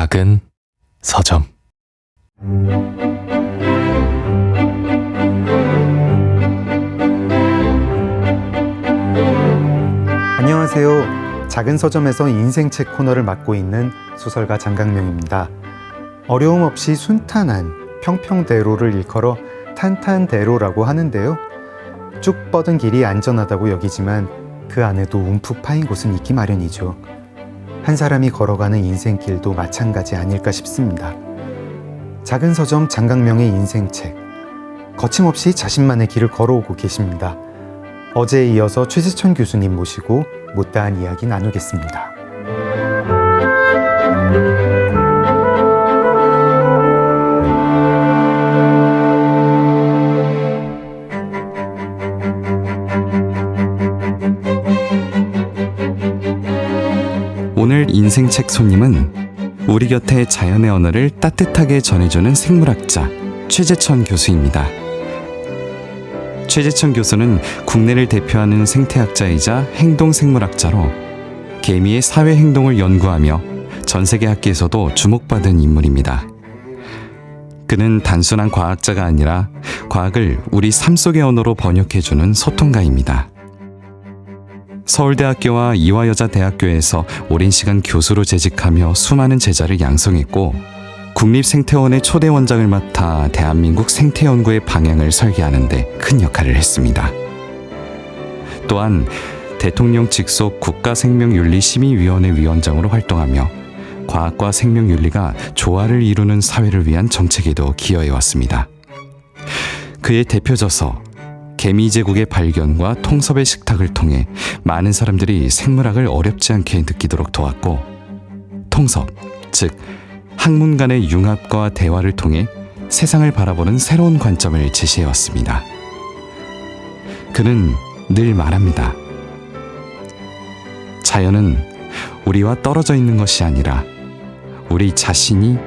작은 서점. 안녕하세요. 작은 서점에서 인생책 코너를 맡고 있는 소설가 장강명입니다. 어려움 없이 순탄한 평평대로를 일컬어 탄탄대로라고 하는데요. 쭉 뻗은 길이 안전하다고 여기지만 그 안에도 움푹 파인 곳은 있기 마련이죠. 한 사람이 걸어가는 인생길도 마찬가지 아닐까 싶습니다. 작은 서점 장강명의 인생책. 거침없이 자신만의 길을 걸어오고 계십니다. 어제에 이어서 최재천 교수님 모시고 못다한 이야기 나누겠습니다. 오늘 인생책 손님은 우리 곁에 자연의 언어를 따뜻하게 전해주는 생물학자 최재천 교수입니다. 최재천 교수는 국내를 대표하는 생태학자이자 행동생물학자로 개미의 사회 행동을 연구하며 전 세계 학계에서도 주목받은 인물입니다. 그는 단순한 과학자가 아니라 과학을 우리 삶 속의 언어로 번역해주는 소통가입니다. 서울대학교와 이화여자대학교에서 오랜 시간 교수로 재직하며 수많은 제자를 양성했고 국립생태원의 초대 원장을 맡아 대한민국 생태 연구의 방향을 설계하는 데 큰 역할을 했습니다. 또한 대통령 직속 국가생명윤리심의위원회 위원장으로 활동하며 과학과 생명윤리가 조화를 이루는 사회를 위한 정책에도 기여해왔습니다. 그의 대표저서 개미제국의 발견과 통섭의 식탁을 통해 많은 사람들이 생물학을 어렵지 않게 느끼도록 도왔고, 통섭, 즉 학문 간의 융합과 대화를 통해 세상을 바라보는 새로운 관점을 제시해왔습니다. 그는 늘 말합니다. 자연은 우리와 떨어져 있는 것이 아니라 우리 자신이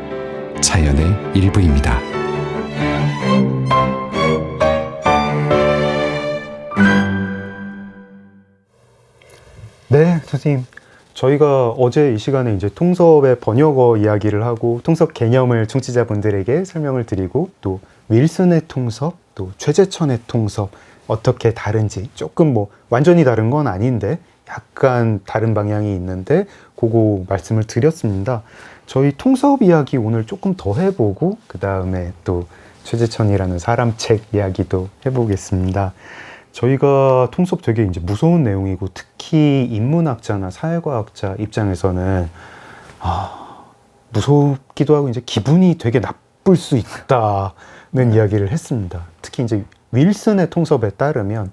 자연의 일부입니다. 네, 선생님. 저희가 어제 이 시간에 이제 통섭의 번역어 이야기를 하고 통섭 개념을 청취자분들에게 설명을 드리고 또 윌슨의 통섭, 또 최재천의 통섭 어떻게 다른지 조금 뭐 완전히 다른 건 아닌데 약간 다른 방향이 있는데 그거 말씀을 드렸습니다. 저희 통섭 이야기 오늘 조금 더 해보고 그 다음에 또 최재천이라는 사람 책 이야기도 해보겠습니다. 저희가 통섭 되게 이제 무서운 내용이고 특히 인문학자나 사회과학자 입장에서는 무섭기도 하고 이제 기분이 되게 나쁠 수 있다는 이야기를 했습니다. 특히 이제 윌슨의 통섭에 따르면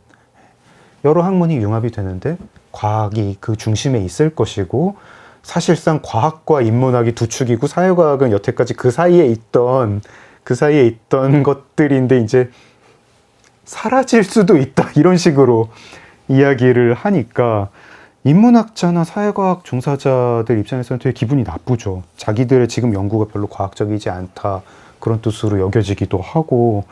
여러 학문이 융합이 되는데 과학이 그 중심에 있을 것이고 사실상 과학과 인문학이 두 축이고 사회과학은 여태까지 그 사이에 있던 것들인데 이제 사라질 수도 있다 이런 식으로 이야기를 하니까 인문학자나 사회과학 종사자들 입장에서는 되게 기분이 나쁘죠. 자기들의 지금 연구가 별로 과학적이지 않다 그런 뜻으로 여겨지기도 하고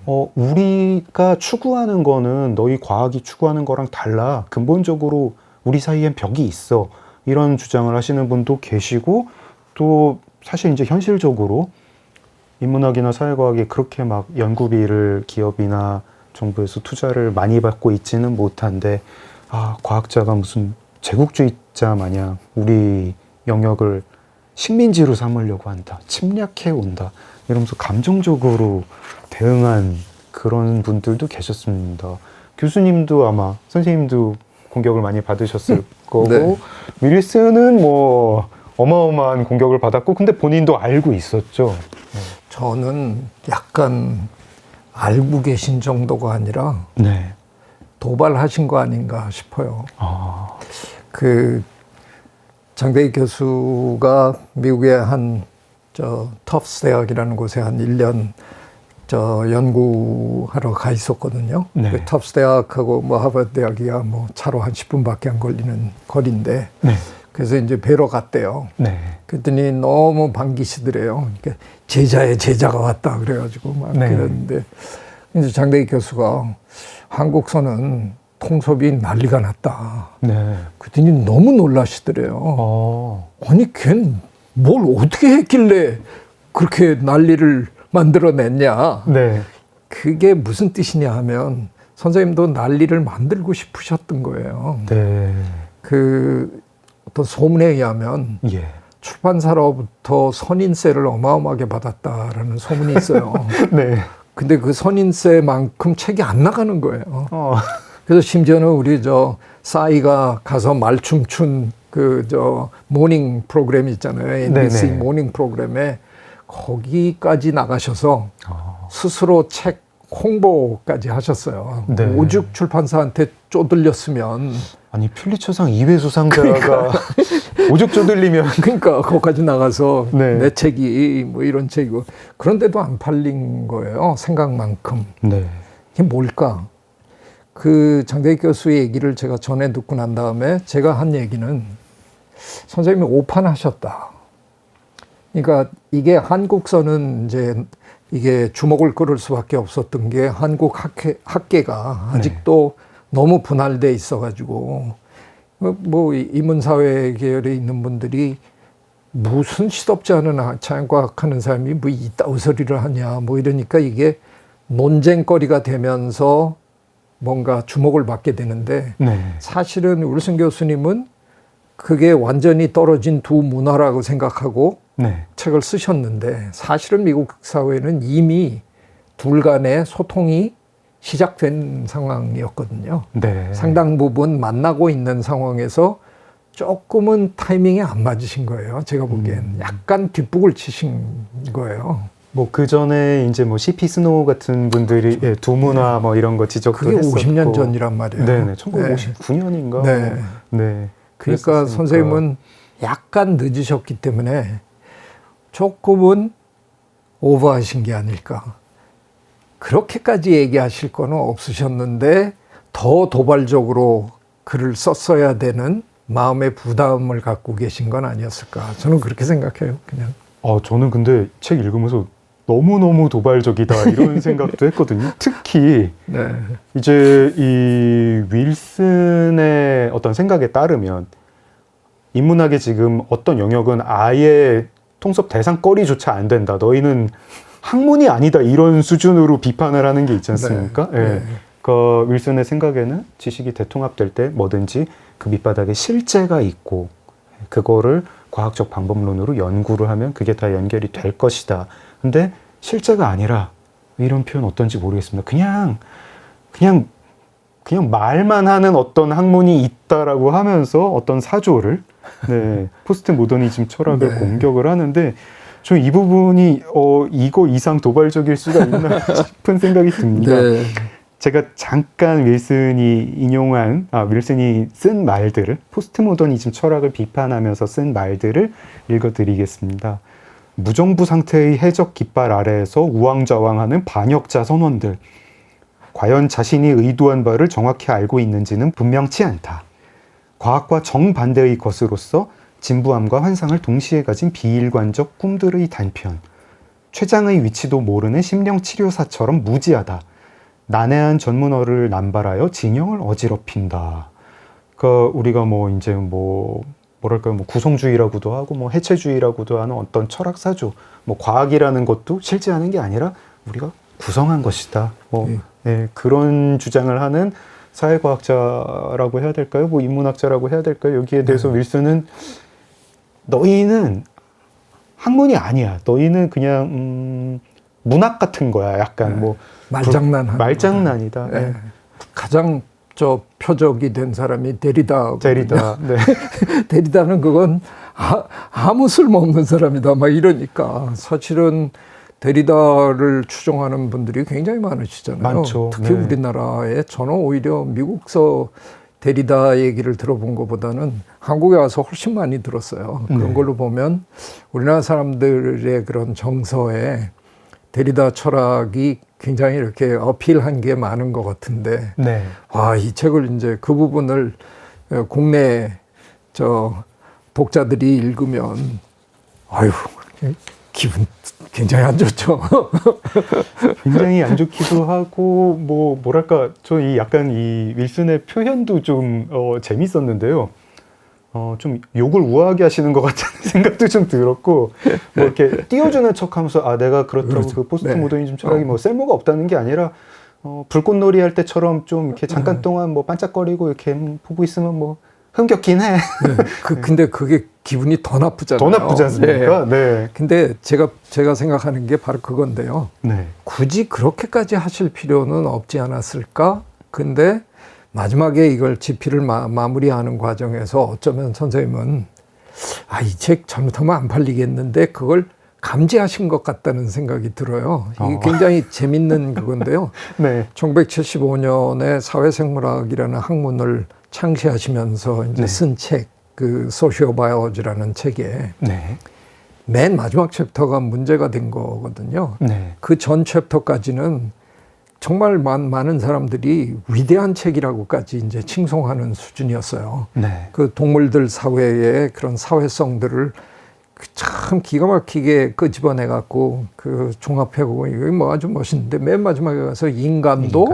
우리가 추구하는 거는 너희 과학이 추구하는 거랑 달라. 근본적으로 우리 사이엔 벽이 있어. 이런 주장을 하시는 분도 계시고 또 사실 이제 현실적으로 인문학이나 사회과학이 그렇게 막 연구비를 기업이나 정부에서 투자를 많이 받고 있지는 못한데 과학자가 무슨 제국주의자 마냥 우리 영역을 식민지로 삼으려고 한다. 침략해 온다. 이러면서 감정적으로 대응한 그런 분들도 계셨습니다. 교수님도 아마 선생님도 공격을 많이 받으셨을 거고 네. 윌슨은 뭐 어마어마한 공격을 받았고 근데 본인도 알고 있었죠. 저는 약간 알고 계신 정도가 아니라 네. 도발하신 거 아닌가 싶어요. 그 장대희 교수가 미국의 터프스 대학이라는 곳에 한 1년 연구하러 가 있었거든요. 네. 그 터프스 대학하고 하버드 대학이야 차로 한 10분밖에 안 걸리는 거리인데. 네. 그래서 이제 뵈러 갔대요. 네. 그랬더니 너무 반기시더래요. 그러니까 제자의 제자가 왔다 그래가지고 막 네. 그랬는데 이제 장대희 교수가 한국서는 통섭이 난리가 났다. 네. 그랬더니 너무 놀라시더래요. 아니 걘 뭘 어떻게 했길래 그렇게 난리를 만들어냈냐. 네. 그게 무슨 뜻이냐 하면 선생님도 난리를 만들고 싶으셨던 거예요. 네. 그 어떤 소문에 의하면 예. 출판사로부터 선인세를 어마어마하게 받았다라는 소문이 있어요. 네. 근데 그 선인세만큼 책이 안 나가는 거예요. 그래서 심지어는 우리 싸이가 가서 말춤 춘 모닝 프로그램 있잖아요. MBC 네네. 모닝 프로그램에 거기까지 나가셔서 스스로 책 홍보까지 하셨어요. 네. 오죽 출판사한테 쪼들렸으면. 아니 퓰리처상 2회 수상자가 오죽 쪼들리면. 그러니까 거기까지 나가서 네. 내 책이 뭐 이런 책이고. 그런데도 안 팔린 거예요. 생각만큼. 네. 이게 뭘까? 그 장대익 교수의 얘기를 제가 전에 듣고 난 다음에 제가 한 얘기는 선생님이 오판하셨다. 그러니까 이게 한국서는 이제 이게 주목을 끌을 수밖에 없었던 게 한국 학계가 아직도 너무 분할돼 있어가지고 뭐 인문사회 계열에 있는 분들이 무슨 시덥지 않은 자연과학 하는 사람이 뭐 이따위 소리를 하냐 뭐 이러니까 이게 논쟁거리가 되면서 뭔가 주목을 받게 되는데 네. 사실은 윌슨 교수님은 그게 완전히 떨어진 두 문화라고 생각하고 네. 책을 쓰셨는데 사실은 미국 사회는 이미 둘 간의 소통이 시작된 상황이었거든요. 네. 상당 부분 만나고 있는 상황에서 조금은 타이밍이 안 맞으신 거예요. 제가 보기엔 약간 뒷북을 치신 거예요. 뭐 그 전에 이제 뭐 C.P. 스노우 같은 분들이 예, 두문화 뭐 이런 거 지적도 그게 했었고. 50년 전이란 말이에요. 네네. 1959년인가. 네. 네. 그러니까 그랬었으니까. 선생님은 약간 늦으셨기 때문에 조금은 오버하신 게 아닐까. 그렇게까지 얘기하실 거는 없으셨는데 더 도발적으로 글을 썼어야 되는 마음의 부담을 갖고 계신 건 아니었을까. 저는 그렇게 생각해요. 그냥. 저는 근데 책 읽으면서 너무너무 도발적이다 이런 생각도 했거든요. 특히 네. 이제 이 윌슨의 어떤 생각에 따르면 인문학의 지금 어떤 영역은 아예 통섭 대상거리조차 안 된다. 너희는 학문이 아니다. 이런 수준으로 비판을 하는 게 있지 않습니까? 네. 예. 네. 그 윌슨의 생각에는 지식이 대통합될 때 뭐든지 그 밑바닥에 실제가 있고 그거를 과학적 방법론으로 연구를 하면 그게 다 연결이 될 것이다. 근데 실제가 아니라 이런 표현 어떤지 모르겠습니다. 그냥 말만 하는 어떤 학문이 있다라고 하면서 어떤 사조를 네, 포스트 모더니즘 철학을 네. 공격을 하는데 저 이 부분이 이거 이상 도발적일 수가 있나 싶은 생각이 듭니다. 네. 제가 잠깐 윌슨이 쓴 말들을 포스트 모더니즘 철학을 비판하면서 쓴 말들을 읽어드리겠습니다. 무정부 상태의 해적 깃발 아래에서 우왕좌왕하는 반역자 선원들. 과연 자신이 의도한 바를 정확히 알고 있는지는 분명치 않다. 과학과 정반대의 것으로서 진부함과 환상을 동시에 가진 비일관적 꿈들의 단편. 췌장의 위치도 모르는 심령치료사처럼 무지하다. 난해한 전문어를 남발하여 진영을 어지럽힌다. 우리가 구성주의라고도 하고 해체주의라고도 하는 어떤 철학사조, 과학이라는 것도 실제하는 게 아니라 우리가 구성한 것이다. 네, 그런 주장을 하는 사회과학자라고 해야 될까요? 인문학자라고 해야 될까요? 여기에 대해서 윌슨은 너희는 학문이 아니야. 너희는 그냥 문학 같은 거야. 약간 말장난이다. 네. 가장 표적이 된 사람이 데리다. 네. 데리다는 그건 아무 쓸모없는 사람이다. 막 이러니까 사실은 데리다를 추종하는 분들이 굉장히 많으시잖아요. 많죠. 특히 네. 우리나라에 저는 오히려 미국서 데리다 얘기를 들어본 것보다는 한국에 와서 훨씬 많이 들었어요. 그런 걸로 보면 우리나라 사람들의 그런 정서에 데리다 철학이 굉장히 이렇게 어필한 게 많은 것 같은데, 네. 이 책을 이제 그 부분을 국내 독자들이 읽으면, 기분 굉장히 안 좋죠. 굉장히 안 좋기도 하고, 저 약간 이 윌슨의 표현도 좀 재밌었는데요. 좀 욕을 우아하게 하시는 것 같은 생각도 좀 들었고, 뭐 이렇게 띄워주는 척하면서 아 내가 그렇다고 그렇죠. 그 포스트 네. 모더니즘 철학이 뭐 쓸모가 없다는 게 아니라 불꽃놀이 할 때처럼 좀 이렇게 잠깐 동안 뭐 반짝거리고 이렇게 보고 있으면 뭐 흥겹긴 해. 네. 근데 그게 기분이 더 나쁘잖아요. 더 나쁘지 않습니까? 네. 근데 제가 생각하는 게 바로 그건데요. 네. 굳이 그렇게까지 하실 필요는 없지 않았을까? 근데 마지막에 이걸 집필을 마무리하는 과정에서 어쩌면 선생님은 이 책 잘못하면 안 팔리겠는데 그걸 감지하신 것 같다는 생각이 들어요. 이게 굉장히 재밌는 그건데요. 네. 1975년에 사회생물학이라는 학문을 창시하시면서 이제 네. 쓴 책, 그 소시오바이올로지라는 책에 네. 맨 마지막 챕터가 문제가 된 거거든요. 네. 그 전 챕터까지는 정말 많은 사람들이 위대한 책이라고까지 이제 칭송하는 수준이었어요. 네. 그 동물들 사회의 그런 사회성들을 참 기가 막히게 끄집어내 갖고 그 종합해보고 이거 뭐 아주 멋있는데 맨 마지막에 가서 인간도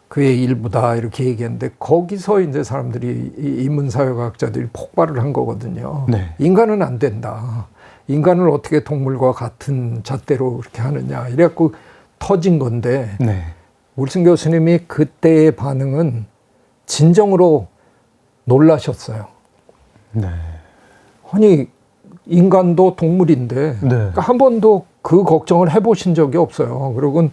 그의 일부다 이렇게 얘기했는데 거기서 이제 사람들이 이 인문사회과학자들이 폭발을 한 거거든요. 네. 인간은 안 된다. 인간을 어떻게 동물과 같은 잣대로 그렇게 하느냐. 이래갖고 터진 건데 네. 윌슨 교수님이 그때의 반응은 진정으로 놀라셨어요. 네. 아니 인간도 동물인데 네. 그러니까 한 번도 그 걱정을 해보신 적이 없어요. 그리고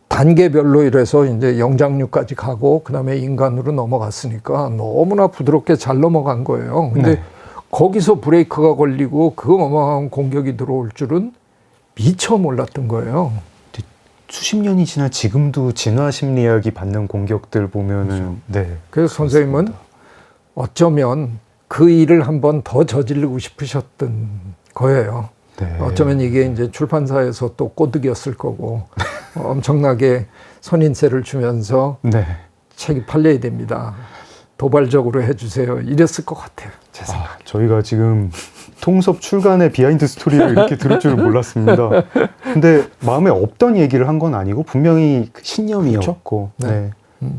단계별로 이래서 이제 영장류까지 가고 그다음에 인간으로 넘어갔으니까 너무나 부드럽게 잘 넘어간 거예요. 근데 네. 거기서 브레이크가 걸리고 그 어마어마한 공격이 들어올 줄은 미처 몰랐던 거예요. 수십 년이 지나 지금도 진화 심리학이 받는 공격들 보면은 네. 그래서 선생님은 어쩌면 그 일을 한번 더 저지르고 싶으셨던 거예요. 네. 어쩌면 이게 이제 출판사에서 또 꼬드겼을 거고 엄청나게 선인세를 주면서 네. 책이 팔려야 됩니다. 도발적으로 해주세요. 이랬을 것 같아요. 제 생각에. 저희가 지금 통섭 출간의 비하인드 스토리를 이렇게 들을 줄은 몰랐습니다. 근데 마음에 없던 얘기를 한 건 아니고 분명히 그 신념이었고 그렇죠? 네. 네.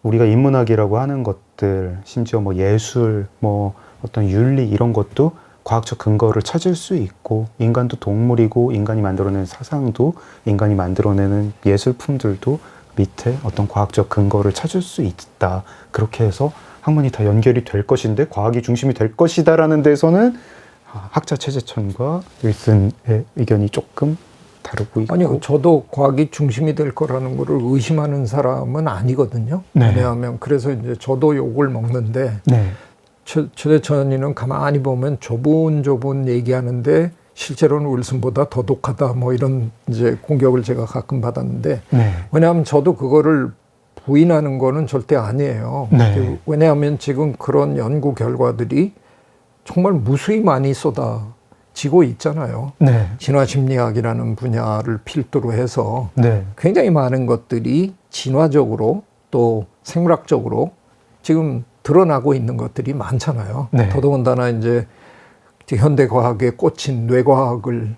우리가 인문학이라고 하는 것들 심지어 뭐 예술 뭐 어떤 윤리 이런 것도 과학적 근거를 찾을 수 있고 인간도 동물이고 인간이 만들어낸 사상도 인간이 만들어내는 예술품들도 밑에 어떤 과학적 근거를 찾을 수 있다. 그렇게 해서 학문이 다 연결이 될 것인데 과학이 중심이 될 것이다라는 데서는 학자 최재천과 윌슨의 의견이 조금 다르고 있고. 아니요, 저도 과학이 중심이 될 거라는 거를 의심하는 사람은 아니거든요. 네. 왜냐하면 그래서 이제 저도 욕을 먹는데 네. 최대천이는 가만히 보면 좁은 얘기하는데 실제로는 윌슨보다 더 독하다 뭐 이런 이제 공격을 제가 가끔 받았는데 네. 왜냐하면 저도 그거를 부인하는 거는 절대 아니에요. 네. 왜냐하면 지금 그런 연구 결과들이 정말 무수히 많이 쏟아지고 있잖아요. 네. 진화심리학이라는 분야를 필두로 해서 네. 굉장히 많은 것들이 진화적으로 또 생물학적으로 지금 드러나고 있는 것들이 많잖아요. 네. 더더군다나 이제 현대 과학에 꽂힌 뇌과학을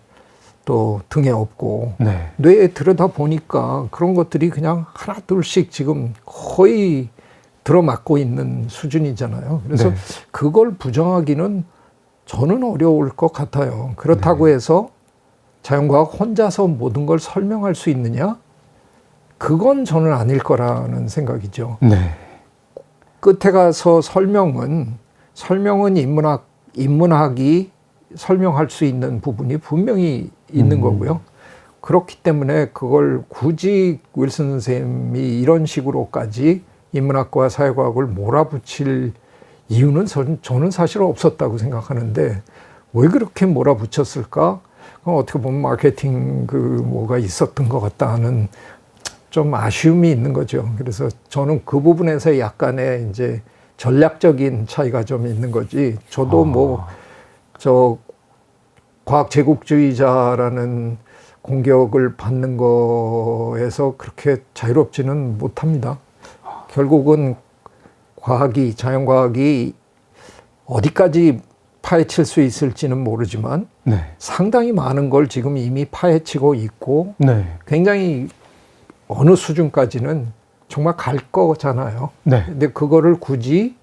또 등에 업고 네. 뇌에 들여다 보니까 그런 것들이 그냥 하나 둘씩 지금 거의 들어맞고 있는 수준이잖아요. 그래서 네. 그걸 부정하기는 저는 어려울 것 같아요. 그렇다고 해서 자연과학 혼자서 모든 걸 설명할 수 있느냐? 그건 저는 아닐 거라는 생각이죠. 네. 끝에 가서 설명은 인문학이 설명할 수 있는 부분이 분명히 있는 거고요. 그렇기 때문에 그걸 굳이 윌슨 선생님이 이런 식으로까지 인문학과 사회과학을 몰아붙일 이유는 저는 사실 없었다고 생각하는데 왜 그렇게 몰아붙였을까? 어떻게 보면 마케팅 뭐가 있었던 것 같다 하는 좀 아쉬움이 있는 거죠. 그래서 저는 그 부분에서 약간의 이제 전략적인 차이가 좀 있는 거지. 저도 저 과학 제국주의자라는 공격을 받는 거에서 그렇게 자유롭지는 못합니다. 결국은 자연과학이 어디까지 파헤칠 수 있을지는 모르지만 네. 상당히 많은 걸 지금 이미 파헤치고 있고 네. 굉장히 어느 수준까지는 정말 갈 거잖아요. 네. 근데 그거를 굳이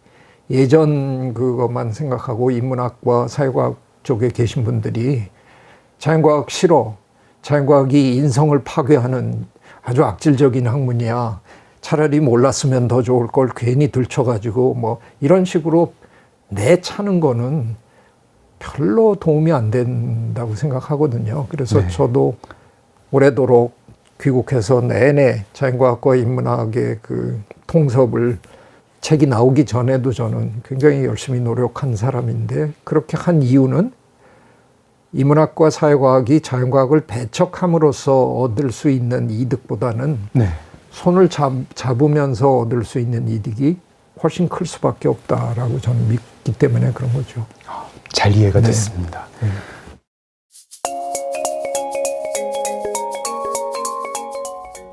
예전 그것만 생각하고 인문학과 사회과학 쪽에 계신 분들이 자연과학 싫어. 자연과학이 인성을 파괴하는 아주 악질적인 학문이야. 차라리 몰랐으면 더 좋을 걸 괜히 들춰가지고 뭐 이런 식으로 내차는 거는 별로 도움이 안 된다고 생각하거든요. 그래서 네. 저도 오래도록 귀국해서 내내 자연과학과 인문학의 그 통섭을 책이 나오기 전에도 저는 굉장히 열심히 노력한 사람인데 그렇게 한 이유는 인문학과 사회과학이 자연과학을 배척함으로써 얻을 수 있는 이득보다는 네. 손을 잡으면서 얻을 수 있는 이득이 훨씬 클 수밖에 없다라고 저는 믿기 때문에 그런 거죠. 잘 이해가 네. 됐습니다.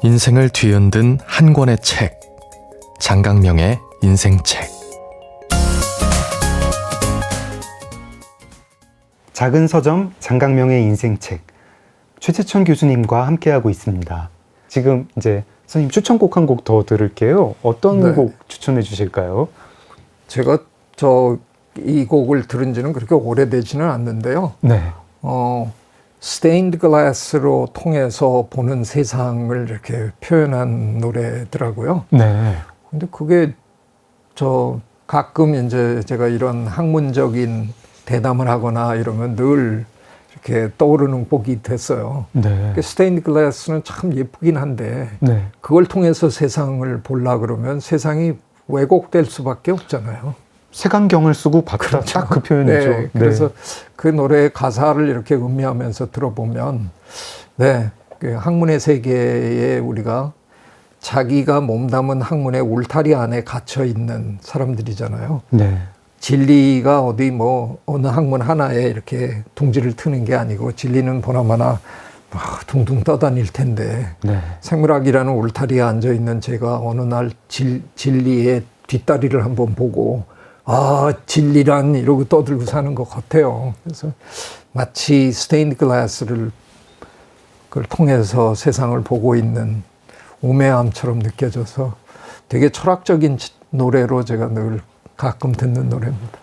인생을 뒤흔든 한 권의 책. 장강명의 인생책. 작은 서점 장강명의 인생책, 최재천 교수님과 함께하고 있습니다. 지금 이제 선생님 추천곡 한 곡 더 들을게요. 어떤 네. 곡 추천해 주실까요? 제가 이 곡을 들은 지는 그렇게 오래되지는 않는데요. 네. 스테인드 글라스로 통해서 보는 세상을 이렇게 표현한 노래더라고요. 네. 근데 그게 가끔 이제 제가 이런 학문적인 대담을 하거나 이러면 늘 이렇게 떠오르는 곡이 됐어요. 네. 스테인드 글라스는 참 예쁘긴 한데 네. 그걸 통해서 세상을 보려 그러면 세상이 왜곡될 수밖에 없잖아요. 색안경을 쓰고 봤다. 딱 그 표현이죠. 네, 그래서 그 노래의 가사를 이렇게 음미하면서 들어보면 그 학문의 세계에 우리가 자기가 몸담은 학문의 울타리 안에 갇혀 있는 사람들이잖아요. 네. 진리가 어디 어느 학문 하나에 이렇게 둥지를 트는 게 아니고 진리는 보나마나 막 둥둥 떠다닐 텐데 네. 생물학이라는 울타리에 앉아 있는 제가 어느 날 진리의 뒷다리를 한번 보고 진리란 이러고 떠들고 사는 것 같아요. 그래서 마치 스테인드 글라스를 그걸 통해서 세상을 보고 있는 우매함처럼 느껴져서 되게 철학적인 노래로 제가 늘 가끔 듣는 노래입니다.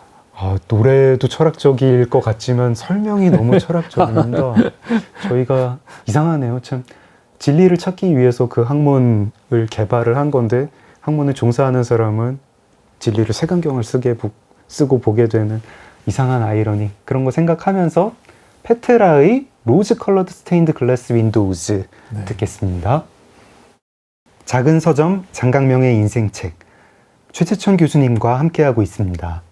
노래도 철학적일 것 같지만 설명이 너무 철학적입니다. 저희가 이상하네요. 참 진리를 찾기 위해서 그 학문을 개발을 한 건데 학문을 종사하는 사람은 진리를 색안경을 쓰고 보게 되는 이상한 아이러니, 그런 거 생각하면서 페트라의 로즈 컬러드 스테인드 글라스 윈도우즈 듣겠습니다. 작은 서점 장강명의 인생책, 최재천 교수님과 함께하고 있습니다.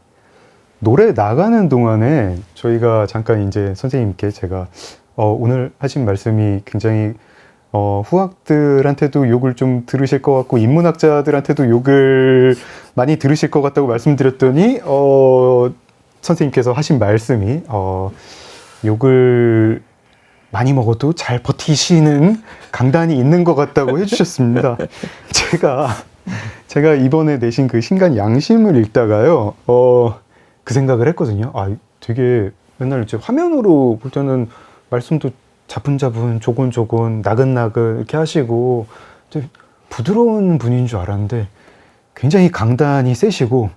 노래 나가는 동안에 저희가 잠깐 이제 선생님께 제가 오늘 하신 말씀이 굉장히 후학들한테도 욕을 좀 들으실 것 같고 인문학자들한테도 욕을 많이 들으실 것 같다고 말씀드렸더니 선생님께서 하신 말씀이 욕을 많이 먹어도 잘 버티시는 강단이 있는 것 같다고 해주셨습니다. 제가 이번에 내신 그 신간 양심을 읽다가요, 그 생각을 했거든요. 되게 맨날 이제 화면으로 볼 때는 말씀도 자분자분, 조곤조곤, 나긋나긋 이렇게 하시고 되게 부드러운 분인 줄 알았는데 굉장히 강단이 세시고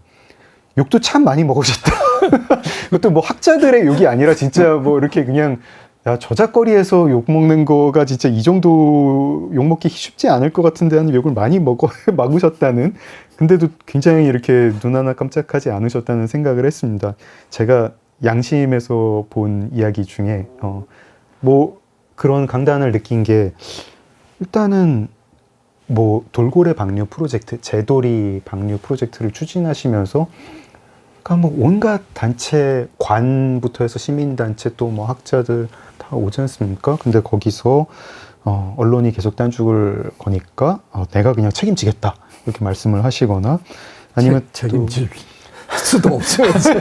욕도 참 많이 먹으셨다. 그것도 뭐 학자들의 욕이 아니라 진짜 뭐 이렇게 그냥 저작거리에서 욕 먹는 거가 진짜 이 정도 욕 먹기 쉽지 않을 것 같은데 하는 욕을 많이 막으셨다는, 근데도 굉장히 이렇게 눈 하나 깜짝하지 않으셨다는 생각을 했습니다. 제가 양심에서 본 이야기 중에 뭐 그런 강단을 느낀 게, 일단은 뭐 돌고래 방류 프로젝트, 재돌이 방류 프로젝트를 추진하시면서 뭐 온갖 단체, 관부터 해서 시민단체 또 뭐 학자들 다 오지 않습니까? 근데 거기서 언론이 계속 딴죽을 거니까 내가 그냥 책임지겠다 이렇게 말씀을 하시거나, 아니면 책임질 수도 없으면서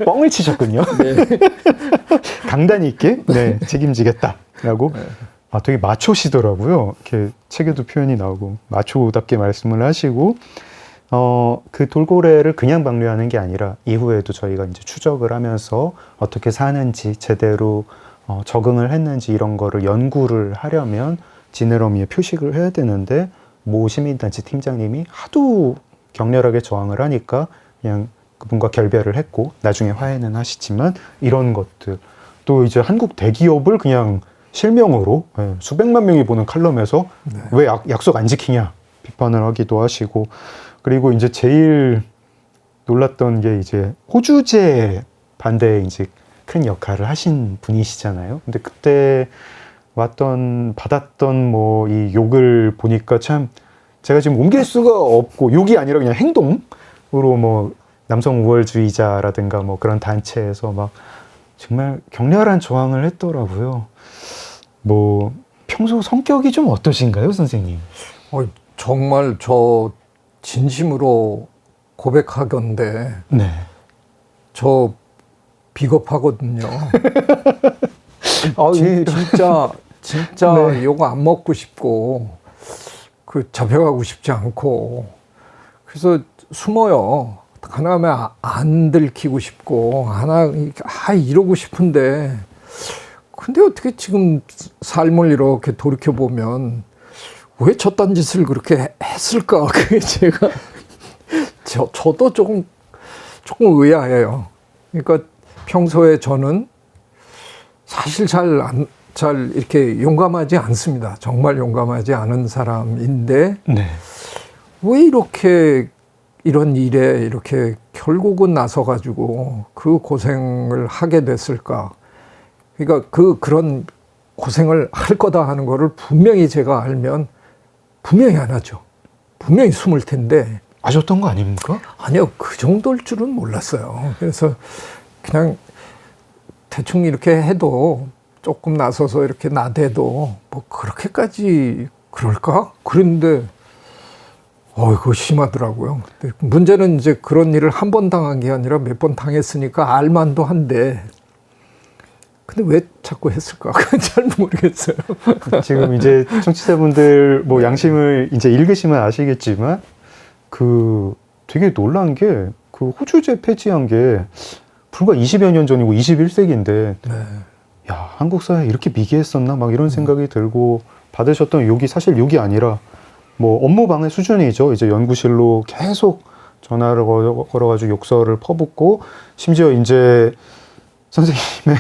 뻥을 치셨군요. 네. 강단 있게 책임지겠다라고. 되게 마초시더라고요. 이렇게 책에도 표현이 나오고 마초답게 말씀을 하시고, 그 돌고래를 그냥 방류하는 게 아니라 이후에도 저희가 이제 추적을 하면서 어떻게 사는지, 제대로 적응을 했는지 이런 거를 연구를 하려면 지느러미에 표식을 해야 되는데, 모 시민단체 팀장님이 하도 격렬하게 저항을 하니까 그냥 그분과 결별을 했고 나중에 화해는 하시지만 이런 것들 또 이제 한국 대기업을 그냥 실명으로 수백만 명이 보는 칼럼에서 네. 왜 약속 안 지키냐 비판을 하기도 하시고 그리고 이제 제일 놀랐던 게 이제 호주제 반대에 이제 큰 역할을 하신 분이시잖아요. 근데 그때 받았던 뭐 이 욕을 보니까 참 제가 지금 옮길 수가 없고 욕이 아니라 그냥 행동으로 뭐 남성 우월주의자라든가 뭐 그런 단체에서 막 정말 격렬한 저항을 했더라고요. 뭐 평소 성격이 좀 어떠신가요, 선생님? 정말 저 진심으로 고백하건대 네. 저 비겁하거든요. 예. 진짜 네. 욕 안 먹고 싶고 그 잡혀가고 싶지 않고 그래서 숨어요. 하나면 안 들키고 싶고 이러고 싶은데 근데 어떻게 지금 삶을 이렇게 돌이켜 보면 왜 저딴 짓을 그렇게 했을까? 그게 제가 저도 조금 의아해요. 그러니까 평소에 저는 사실 잘 이렇게 용감하지 않습니다. 정말 용감하지 않은 사람인데 네. 왜 이렇게 이런 일에 이렇게 결국은 나서 가지고 그 고생을 하게 됐을까? 그러니까 그런 고생을 할 거다 하는 거를 분명히 제가 알면 분명히 안 하죠. 분명히 숨을 텐데 아셨던 거 아닙니까? 아니요, 그 정도일 줄은 몰랐어요. 그래서 그냥 대충 이렇게 해도 조금 나서서 이렇게 나대도 뭐 그렇게까지 그럴까? 그런데 그거 심하더라고요. 근데 문제는 이제 그런 일을 한 번 당한 게 아니라 몇 번 당했으니까 알만도 한데 근데 왜 자꾸 했을까? 그건 잘 모르겠어요. 지금 이제 청취자분들 뭐 양심을 이제 읽으시면 아시겠지만 되게 놀란 게 그 호주제 폐지한 게 불과 20여 년 전이고 21세기인데 네. 야, 한국 사회 이렇게 미개했었나 막 이런 생각이 들고 받으셨던 욕이 사실 욕이 아니라 뭐 업무 방해 수준이죠. 이제 연구실로 계속 전화를 걸어가지고 욕설을 퍼붓고 심지어 이제 선생님의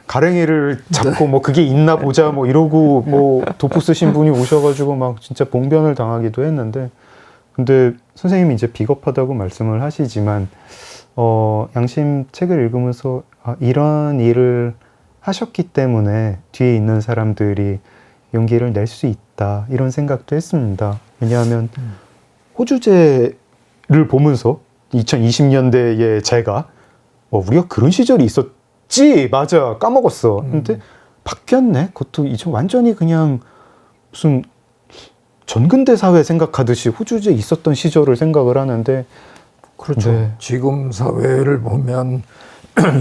가랭이를 잡고 뭐 그게 있나 보자 뭐 이러고 뭐 도포 쓰신 분이 오셔가지고 막 진짜 봉변을 당하기도 했는데 근데 선생님이 이제 비겁하다고 말씀을 하시지만 양심 책을 읽으면서 이런 일을 하셨기 때문에 뒤에 있는 사람들이 용기를 낼 수 있다 이런 생각도 했습니다. 왜냐하면 호주제를 보면서 2020년대에 제가 우리가 그런 시절이 있었지 맞아 까먹었어. 근데 바뀌었네. 그것도 이제 완전히 그냥 무슨 전근대 사회 생각하듯이 호주제 있었던 시절을 생각을 하는데 그렇죠. 네. 지금 사회를 보면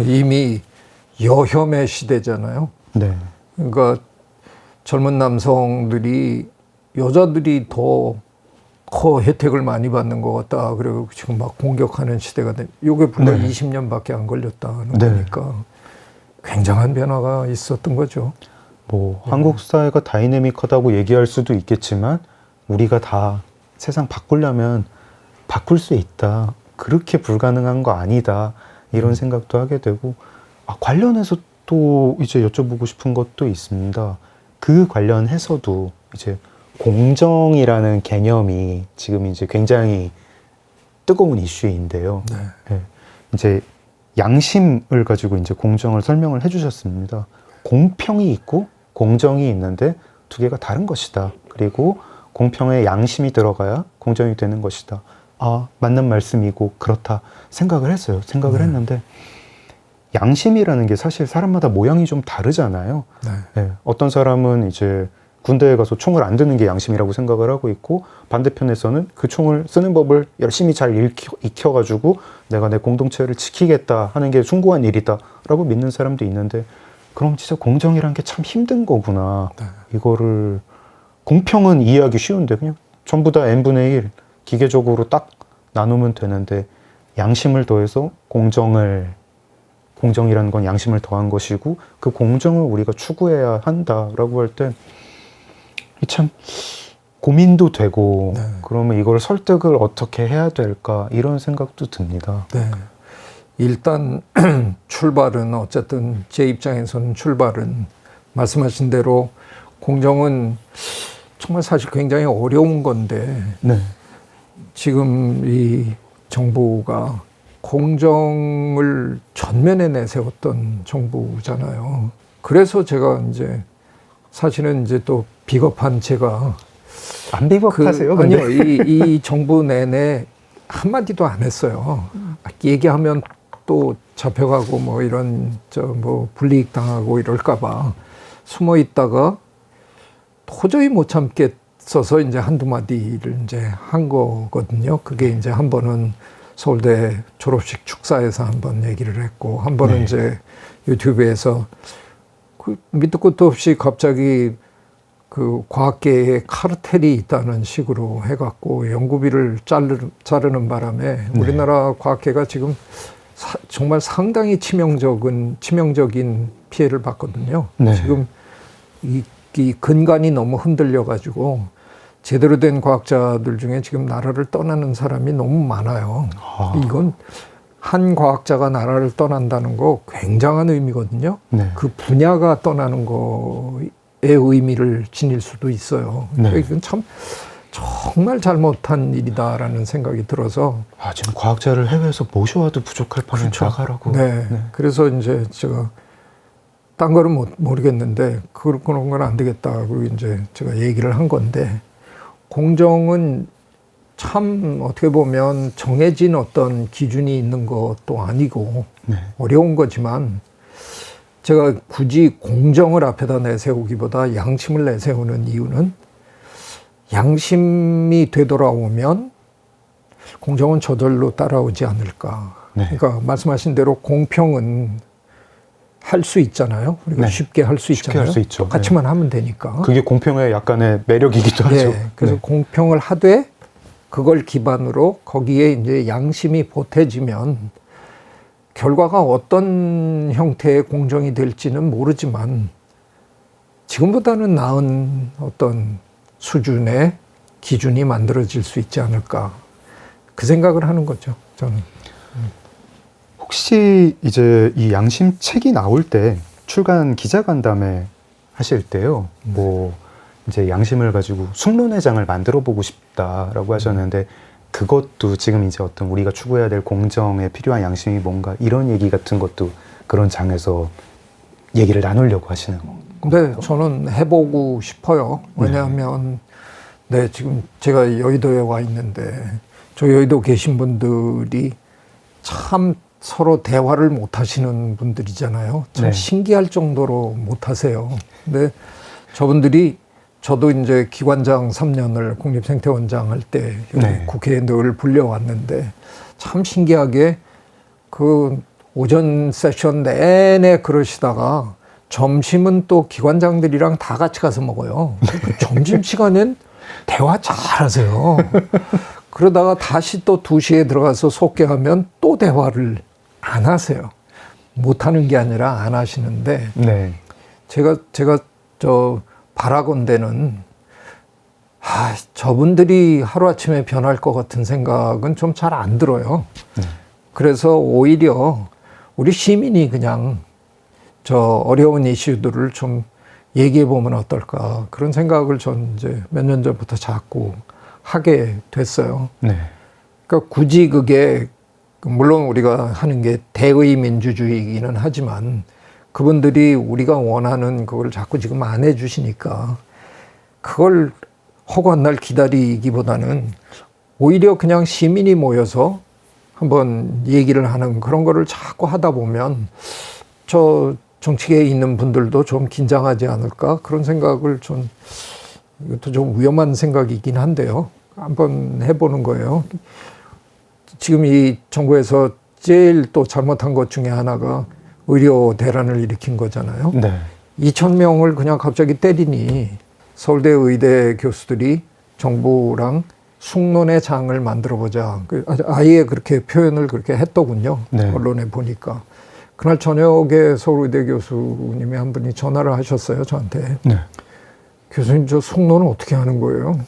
이미 여혐의 시대잖아요. 네. 그러니까 젊은 남성들이 여자들이 더 혜택을 많이 받는 것 같다. 그리고 지금 막 공격하는 시대가 된. 이게 불과 네. 20년밖에 안 걸렸다는 네. 거니까 굉장한 변화가 있었던 거죠. 뭐 한국 사회가 다이내믹하다고 얘기할 수도 있겠지만 우리가 다 세상 바꾸려면 바꿀 수 있다. 그렇게 불가능한 거 아니다. 이런 생각도 하게 되고 관련해서 또 이제 여쭤보고 싶은 것도 있습니다. 그 관련해서도 이제 공정이라는 개념이 지금 이제 굉장히 뜨거운 이슈인데요. 네. 네. 이제 양심을 가지고 이제 공정을 설명을 해주셨습니다. 공평이 있고 공정이 있는데 두 개가 다른 것이다. 그리고 공평에 양심이 들어가야 공정이 되는 것이다. 맞는 말씀이고 그렇다 생각을 했어요. 생각을 했는데 양심이라는 게 사실 사람마다 모양이 좀 다르잖아요. 네. 네. 어떤 사람은 이제 군대에 가서 총을 안 드는 게 양심이라고 생각을 하고 있고 반대편에서는 그 총을 쓰는 법을 열심히 잘 익혀가지고 내가 내 공동체를 지키겠다 하는 게 숭고한 일이다 라고 믿는 사람도 있는데 그럼 진짜 공정이란 게 참 힘든 거구나. 네. 이거를 공평은 이해하기 쉬운데 그냥 전부 다 n분의 1 기계적으로 딱 나누면 되는데 양심을 더해서 공정이라는 건 양심을 더한 것이고 그 공정을 우리가 추구해야 한다라고 할 때 참 고민도 되고 네. 그러면 이걸 설득을 어떻게 해야 될까 이런 생각도 듭니다. 네. 일단 출발은 어쨌든 제 입장에서는 출발은 말씀하신 대로 공정은 정말 사실 굉장히 어려운 건데 네. 지금 이 정부가 공정을 전면에 내세웠던 정부잖아요. 그래서 제가 이제 사실은 이제 또 비겁한 제가 안 비겁하세요? 근데? 아니요, 이 정부 내내 한마디도 안 했어요. 얘기하면 또 잡혀가고 뭐 이런 뭐 불이익 당하고 이럴까봐 숨어 있다가 도저히 못 참겠어서 이제 한두 마디를 이제 한 거거든요. 그게 이제 한 번은 서울대 졸업식 축사에서 한 번 얘기를 했고, 한 번은 네. 이제 유튜브에서 그 밑도 끝도 없이 갑자기 그 과학계에 카르텔이 있다는 식으로 해갖고 연구비를 자르는 바람에 네. 우리나라 과학계가 지금 정말 상당히 치명적인 피해를 받거든요. 네. 지금 이 근간이 너무 흔들려가지고 제대로 된 과학자들 중에 지금 나라를 떠나는 사람이 너무 많아요. 이건 한 과학자가 나라를 떠난다는 거 굉장한 의미거든요. 네. 그 분야가 떠나는 거에 의미를 지닐 수도 있어요. 네. 이건 참 정말 잘못한 일이다라는 생각이 들어서. 지금 과학자를 해외에서 모셔와도 부족할 판에 그렇죠. 나가라고. 네. 그래서 이제 제가 딴 거는 모르겠는데 그런 건 안 되겠다고 이제 제가 얘기를 한 건데, 공정은 참 어떻게 보면 정해진 어떤 기준이 있는 것도 아니고 네. 어려운 거지만, 제가 굳이 공정을 앞에다 내세우기보다 양심을 내세우는 이유는, 양심이 되돌아오면 공정은 저절로 따라오지 않을까. 네. 그러니까 말씀하신 대로 공평은 할 수 있잖아요. 우리가 네. 쉽게 할 수 쉽게 있잖아요. 할 수 있죠. 똑같이만 하면 되니까. 그게 공평의 약간의 매력이기도 하죠. 네, 그래서 네. 공평을 하되 그걸 기반으로 거기에 이제 양심이 보태지면 결과가 어떤 형태의 공정이 될지는 모르지만 지금보다는 나은 어떤 수준의 기준이 만들어질 수 있지 않을까, 그 생각을 하는 거죠, 저는. 혹시 이제 이 양심 책이 나올 때 출간 기자간담회 하실 때요, 뭐 이제 양심을 가지고 숙론회장을 만들어 보고 싶다라고 하셨는데, 그것도 지금 이제 어떤 우리가 추구해야 될 공정에 필요한 양심이 뭔가 이런 얘기 같은 것도 그런 장에서 얘기를 나누려고 하시는 건가요? 근데 저는 해보고 싶어요. 왜냐하면 네, 지금 제가 여의도에 와 있는데 저 여의도 계신 분들이 참 서로 대화를 못 하시는 분들이잖아요. 참 네. 신기할 정도로 못 하세요. 근데 저분들이, 저도 이제 기관장 3년을 국립생태원장 할 때 네. 국회에 늘 불려왔는데, 참 신기하게 그 오전 세션 내내 그러시다가 점심은 또 기관장들이랑 다 같이 가서 먹어요. 그 점심시간엔 대화 잘 하세요. 그러다가 다시 또 2시에 들어가서 속개하면 또 대화를 안 하세요. 못 하는 게 아니라 안 하시는데, 네. 제가 저 바라건대는 저분들이 하루아침에 변할 것 같은 생각은 좀 잘 안 들어요. 그래서 오히려 우리 시민이 그냥 저 어려운 이슈들을 좀 얘기해 보면 어떨까, 그런 생각을 전 이제 몇 년 전부터 자꾸 하게 됐어요. 네. 그러니까 굳이 그게, 물론 우리가 하는 게 대의 민주주의이기는 하지만 그분들이 우리가 원하는 그걸 자꾸 지금 안 해주시니까 그걸 허구한 날 기다리기보다는 오히려 그냥 시민이 모여서 한번 얘기를 하는 그런 거를 자꾸 하다 보면 저 정치계에 있는 분들도 좀 긴장하지 않을까, 그런 생각을 좀, 이것도 좀 위험한 생각이긴 한데요, 한번 해보는 거예요. 지금 이 정부에서 제일 또 잘못한 것 중에 하나가 의료 대란을 일으킨 거잖아요. 네. 2,000명을 그냥 갑자기 때리니 서울대 의대 교수들이 정부랑 숙론의 장을 만들어보자, 아예 그렇게 표현을 그렇게 했더군요. 네. 언론에 보니까. 그날 저녁에 서울의대 교수님이 한 분이 전화를 하셨어요, 저한테. 네. 교수님, 저 숙론은 어떻게 하는 거예요?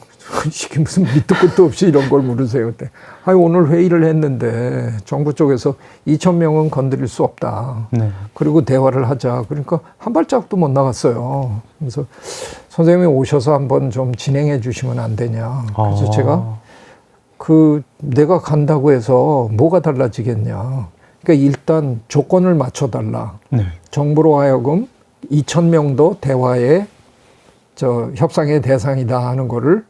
이게 무슨 밑도 끝도 없이 이런 걸 물으세요. 그때. 아니, 오늘 회의를 했는데 정부 쪽에서 2,000명은 건드릴 수 없다. 네. 그리고 대화를 하자. 그러니까 한 발짝도 못 나갔어요. 그래서 선생님이 오셔서 한번 좀 진행해 주시면 안 되냐. 그래서 제가 내가 간다고 해서 뭐가 달라지겠냐. 그러니까 일단 조건을 맞춰달라. 네. 정부로 하여금 2,000명도 대화에 협상의 대상이다 하는 거를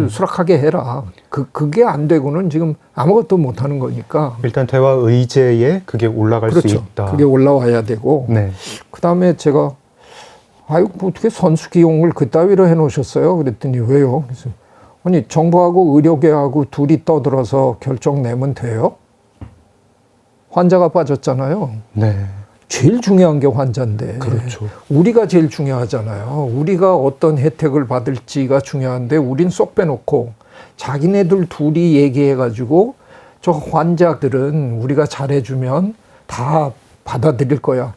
수락하게 해라. 그게 안 되고는 지금 아무것도 못 하는 거니까. 일단 대화 의제에 그게 올라갈 그렇죠. 수 있다. 그게 올라와야 되고. 네. 그 다음에 제가, 아유, 뭐 어떻게 선수 기용을 그따위로 해놓으셨어요? 그랬더니 왜요? 그래서, 아니, 정부하고 의료계하고 둘이 떠들어서 결정 내면 돼요? 환자가 빠졌잖아요. 네. 제일 중요한 게 환자인데. 그렇죠. 우리가 제일 중요하잖아요. 우리가 어떤 혜택을 받을지가 중요한데 우린 쏙 빼놓고 자기네들 둘이 얘기해가지고 저 환자들은 우리가 잘해주면 다 받아들일 거야.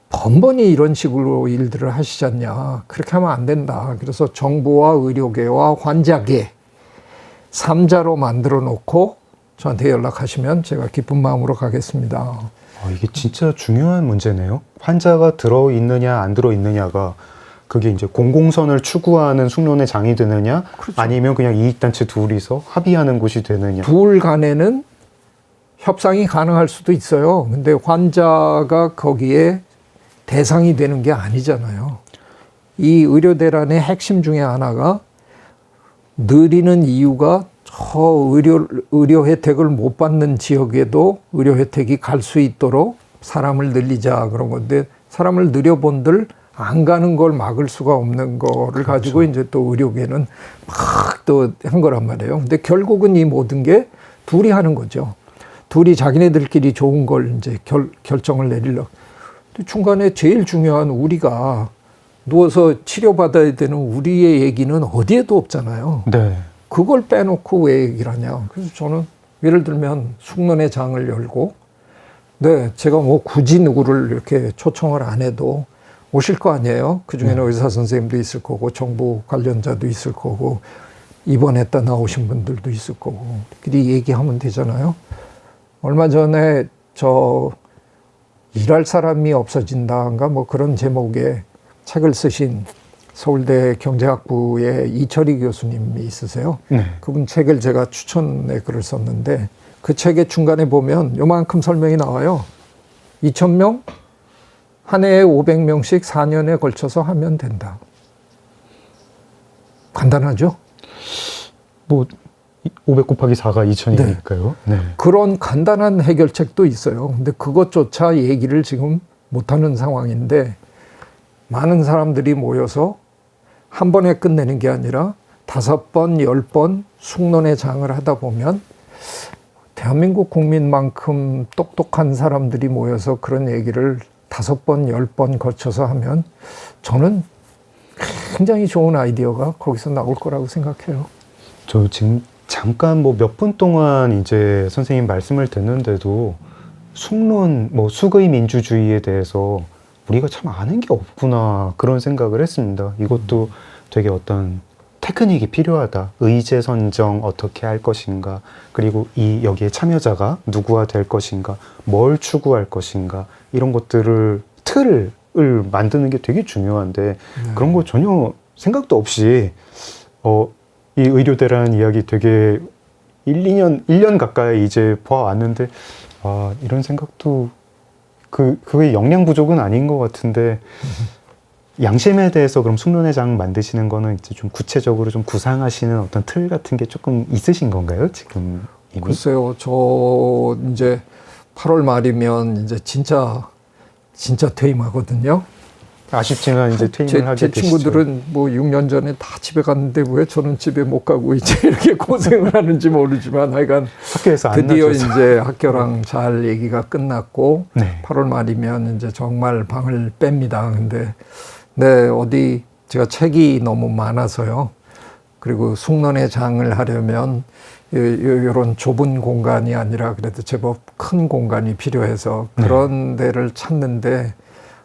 번번이 이런 식으로 일들을 하시잖냐. 그렇게 하면 안 된다. 그래서 정부와 의료계와 환자계 3자로 만들어 놓고 저한테 연락하시면 제가 기쁜 마음으로 가겠습니다. 이게 진짜 중요한 문제네요. 환자가 들어있느냐 안 들어있느냐가 그게 이제 공공선을 추구하는 숙론의 장이 되느냐 그렇죠. 아니면 그냥 이익단체 둘이서 합의하는 곳이 되느냐. 둘 간에는 협상이 가능할 수도 있어요. 근데 환자가 거기에 대상이 되는 게 아니잖아요. 이 의료대란의 핵심 중에 하나가 느리는 이유가 저 의료 혜택을 못 받는 지역에도 의료 혜택이 갈 수 있도록 사람을 늘리자 그런 건데 사람을 늘려본들 안 가는 걸 막을 수가 없는 거를 그렇죠. 가지고 이제 또 의료계는 막 또 한 거란 말이에요. 근데 결국은 이 모든 게 둘이 하는 거죠. 둘이 자기네들끼리 좋은 걸 이제 결정을 내리려고. 중간에 제일 중요한 우리가 누워서 치료받아야 되는 우리의 얘기는 어디에도 없잖아요. 네. 그걸 빼놓고 왜 얘기를 하냐. 그래서 저는 예를 들면 숙론의 장을 열고 네, 제가 뭐 굳이 누구를 이렇게 초청을 안 해도 오실 거 아니에요. 그중에는 의사 선생님도 있을 거고 정부 관련자도 있을 거고 입원했다 나오신 분들도 있을 거고 우리끼리 얘기하면 되잖아요. 얼마 전에 일할 사람이 없어진다인가 뭐 그런 제목의 책을 쓰신 서울대 경제학부의 이철희 교수님이 있으세요. 네. 그분 책을 제가 추천에 글을 썼는데 그 책의 중간에 보면 요만큼 설명이 나와요. 2,000명, 한 해에 500명씩 4년에 걸쳐서 하면 된다. 간단하죠? 뭐 500 곱하기 4가 2,000이니까요. 네. 그런 간단한 해결책도 있어요. 근데 그것조차 얘기를 지금 못하는 상황인데 많은 사람들이 모여서 한 번에 끝내는 게 아니라 5번, 10번 숙론의 장을 하다 보면 대한민국 국민만큼 똑똑한 사람들이 모여서 그런 얘기를 5번, 10번 거쳐서 하면 저는 굉장히 좋은 아이디어가 거기서 나올 거라고 생각해요. 저 지금 잠깐 뭐 몇 분 동안 이제 선생님 말씀을 듣는데도 숙론, 뭐 수의 민주주의에 대해서 우리가 참 아는 게 없구나 그런 생각을 했습니다. 이것도 되게 어떤 테크닉이 필요하다. 의제 선정 어떻게 할 것인가, 그리고 여기에 참여자가 누구와 될 것인가, 뭘 추구할 것인가, 이런 것들을 틀을 만드는 게 되게 중요한데 그런 거 전혀 생각도 없이 이 의료대란 이야기 되게 1년 가까이 이제 봐왔는데 이런 생각도 그게 역량 부족은 아닌 것 같은데 양심에 대해서 그럼 숙론의 장 만드시는 거는 이제 좀 구체적으로 좀 구상하시는 어떤 틀 같은 게 조금 있으신 건가요, 지금 이미? 글쎄요, 저 이제 8월 말이면 이제 진짜 퇴임하거든요. 아쉽지만 이제 퇴임을 하게 제 되시죠. 친구들은 뭐 6년 전에 다 집에 갔는데 왜 저는 집에 못 가고 이제 이렇게 고생을 하는지 모르지만 하여간 학교에서 안 드디어 나셔서. 이제 학교랑 잘 얘기가 끝났고 네. 8월 말이면 이제 정말 방을 뺍니다. 근데 네, 어디 제가 책이 너무 많아서요. 그리고 숙론의 장을 하려면 이런 좁은 공간이 아니라 그래도 제법 큰 공간이 필요해서 그런 데를 찾는데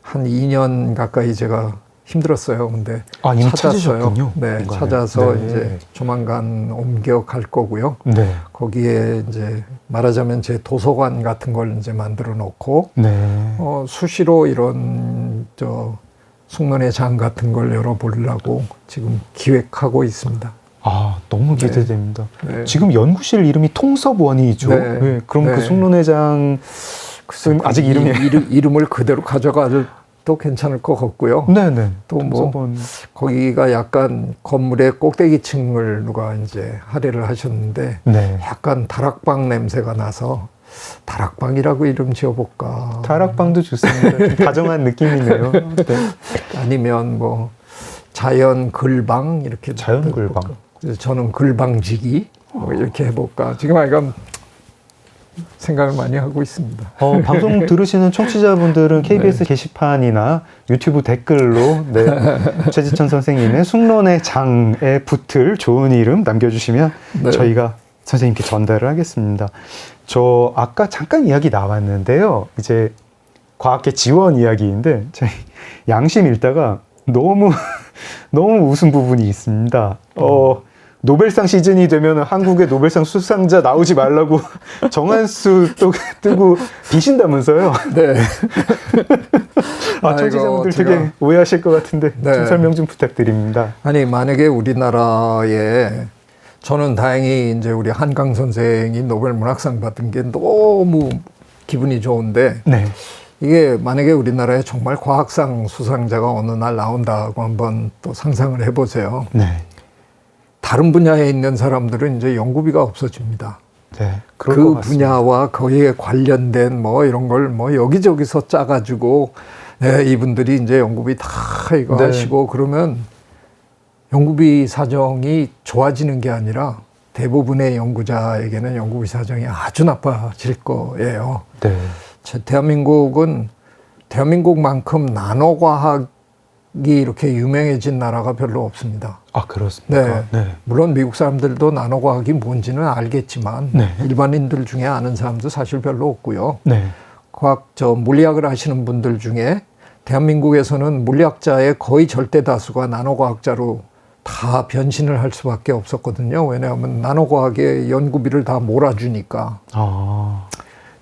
한 2년 가까이 제가 힘들었어요. 근데 이미 찾았어요. 찾으셨군요. 네, 공간을. 찾아서 네. 이제 조만간 옮겨갈 거고요. 네. 거기에 이제 말하자면 제 도서관 같은 걸 이제 만들어 놓고 네. 수시로 이런 숙론의 장 같은 걸 열어보려고 지금 기획하고 있습니다. 너무 기대됩니다. 네. 지금 연구실 이름이 통섭원이죠. 네. 네. 그럼 네. 그 숙론회장 아직 이름을 그대로 가져가도 괜찮을 것 같고요. 네네. 또 뭐 통섭원. 거기가 약간 건물의 꼭대기층을 누가 이제 할애를 하셨는데 네. 약간 다락방 냄새가 나서 다락방이라고 이름 지어볼까. 다락방도 좋습니다. 좀 다정한 느낌이네요. 네. 아니면 뭐 자연 글방 이렇게. 자연 글방. 그래서 저는 글방지기 뭐 이렇게 해볼까. 지금 아이가 생각을 많이 하고 있습니다. 방송 들으시는 청취자분들은 KBS 게시판이나 유튜브 댓글로 최지천 선생님의 숙론의 장에 붙을 좋은 이름 남겨주시면 네. 저희가 선생님께 전달을 하겠습니다. 저 아까 잠깐 이야기 나왔는데요. 이제 과학계 지원 이야기인데 저희 양심 읽다가 너무 웃은 부분이 있습니다. 노벨상 시즌이 되면 한국의 노벨상 수상자 나오지 말라고 정한수 또 뜨고 비신다면서요. 네. 청취자분들 되게 오해하실 것 같은데 네. 좀 설명 좀 부탁드립니다. 아니 만약에 우리나라에 저는 다행히 이제 우리 한강 선생이 노벨 문학상 받은 게 너무 기분이 좋은데 네. 이게 만약에 우리나라에 정말 과학상 수상자가 어느 날 나온다고 한번 또 상상을 해보세요. 네. 다른 분야에 있는 사람들은 이제 연구비가 없어집니다. 네. 그 분야와 거기에 관련된 뭐 이런 걸 뭐 여기저기서 짜가지고 이분들이 이제 연구비 다 이거 하시고 그러면 연구비 사정이 좋아지는 게 아니라 대부분의 연구자에게는 연구비 사정이 아주 나빠질 거예요. 네. 대한민국만큼 나노과학이 이렇게 유명해진 나라가 별로 없습니다. 그렇습니까? 네. 물론 미국 사람들도 나노과학이 뭔지는 알겠지만 일반인들 중에 아는 사람도 사실 별로 없고요. 네. 물리학을 하시는 분들 중에 대한민국에서는 물리학자의 거의 절대 다수가 나노과학자로 다 변신을 할 수밖에 없었거든요. 왜냐하면 나노과학의 연구비를 다 몰아주니까.